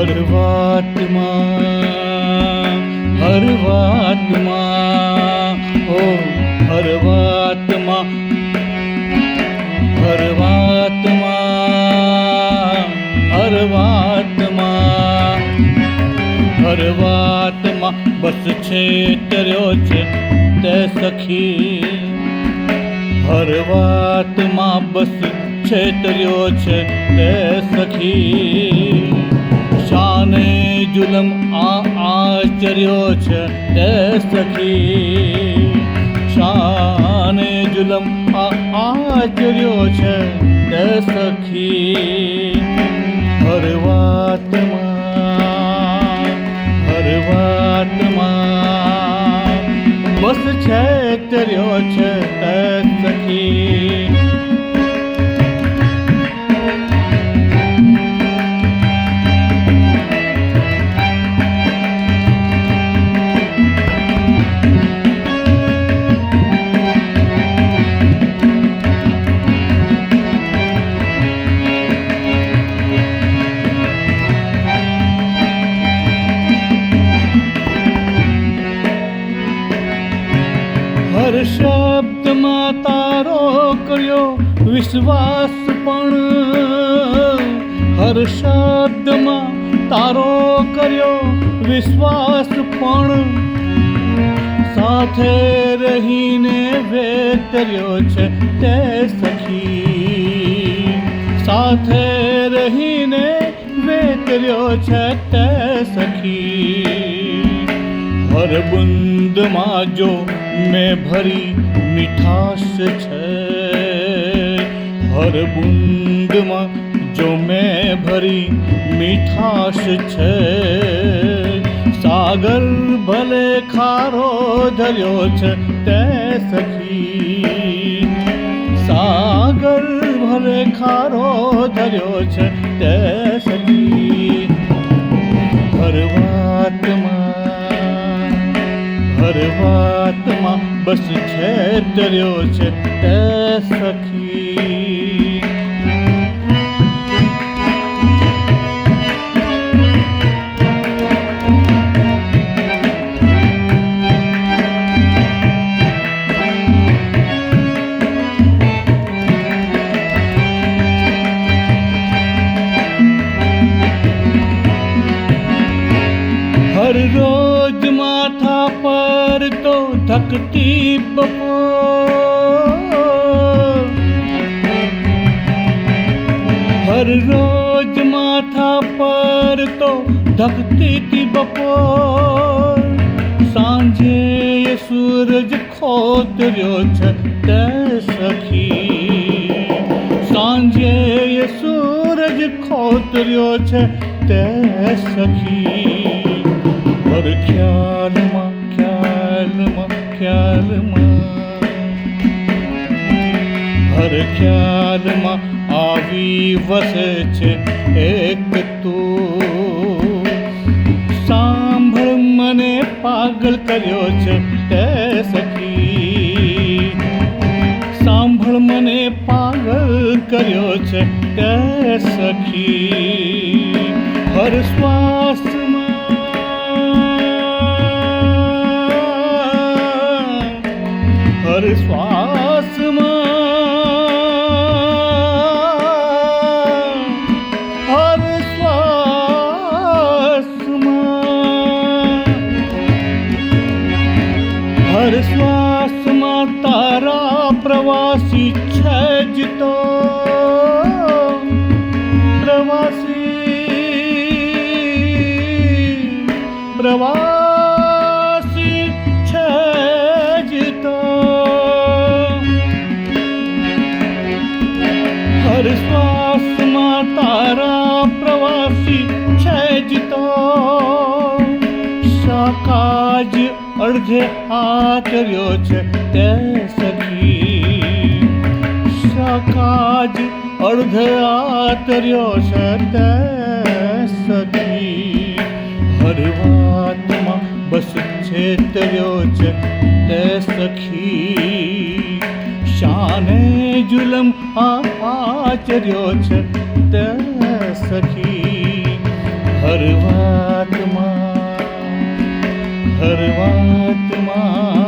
હર વાતમાં ઓ હર વાતમાં બસ છેતર્યો છે તે સખી હર વાતમાં બસ છેતર્યો છે તે સખી શાને જુલમ આચર્યો છે તે સખી શાને જુલમ આચર્યો છે તે સખી હર વાતમાં બસ છેતર્યો છે તે સખી હર શબ્દમાં તારો કર્યો વિશ્વાસ પણ હર શબ્દમાં તારો કર્યો વિશ્વાસ પણ સાથે રહીને વેતર્યો છે તે સખી સાથે રહીને વેતર્યો છે તે સખી હર બુંદમાં જો મેં ભરી મીઠાશ છે હર બુંદમાં જો મેં ભરી મીઠાશ છે સાગર ભલે ખારો ધર્યો છે તે સખી સાગર ભલે ખારો ધર્યો છે તે સખી હર વાતમાં બસ છેતર્યો છે તે સખી હર રોજ માથા પર તો ધકતી બપોર હર રોજ માથા પર તો ધકતી બપોર સાંજે સૂરજ ખોતર્યો છે તે સખી સાંજે સૂરજ ખોતર્યો છે તે સખી હર ખ્યાલમાં આવી વસે છે એક તું સાંભળ મને પાગલ કર્યો છે તે સખી સાંભળ મને પાગલ કર્યો છે તે સખી હર શ્વાસમાં હર શ્વાસમાં તારા પ્રવાસી છે જ તો પ્રવાસી છે જ તો હર શ્વાસમાં તારા પ્રવાસી છે જ તો શાકાજ અડધે આચર્યો છે તે સખી શાકાજ અડધે આચર્યો છે તે સખી હર વાતમાં બસ છેતર્યો છે તે સખી શાને જુલમ આચર્યો છે તે સખી હર હર વાતમાં